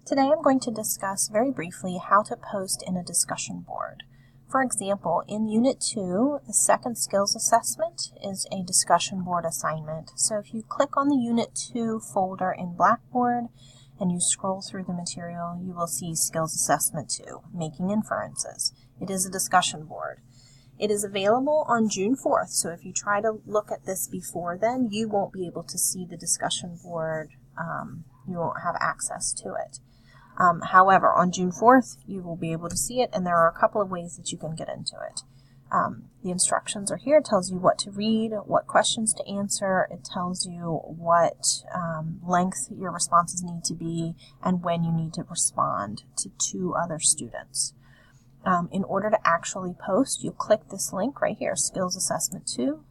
Today I'm going to discuss very briefly how to post in a discussion board. For example, in Unit 2, the second skills assessment is a discussion board assignment. So if you click on the Unit 2 folder in Blackboard and you scroll through the material, you will see Skills Assessment 2, Making Inferences. It is a discussion board. It is available on June 4th, so if you try to look at this before then, you won't be able to see the discussion board. You won't have access to it. However, on June 4th, you will be able to see it, and there are a couple of ways that you can get into it. The instructions are here. It tells you what to read, what questions to answer. It tells you what length your responses need to be, and when you need to respond to 2 other students. In order to actually post, you click this link right here, Skills Assessment 2,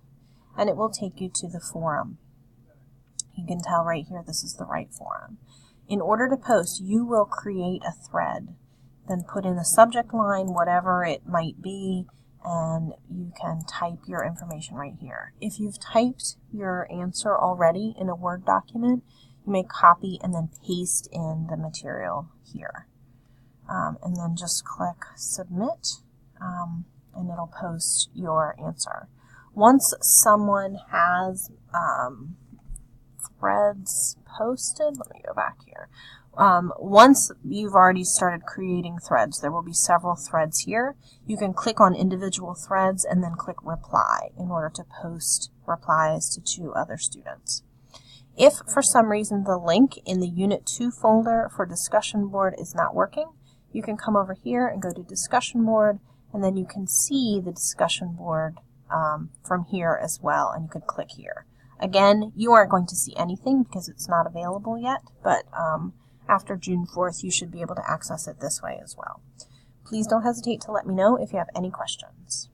and it will take you to the forum. You can tell right here this is the right forum. In order to post, you will create a thread, then put in the subject line, whatever it might be, and you can type your information right here. If you've typed your answer already in a Word document, you may copy and then paste in the material here. And then just click Submit, and it'll post your answer. Once someone has threads posted, let me go back here. Once you've already started creating threads, there will be several threads here. You can click on individual threads and then click Reply in order to post replies to 2 other students. If for some reason the link in the Unit 2 folder for discussion board is not working, you can come over here and go to discussion board, and then you can see the discussion board from here as well, and you could click here. Again, you aren't going to see anything because it's not available yet, but after June 4th, you should be able to access it this way as well. Please don't hesitate to let me know if you have any questions.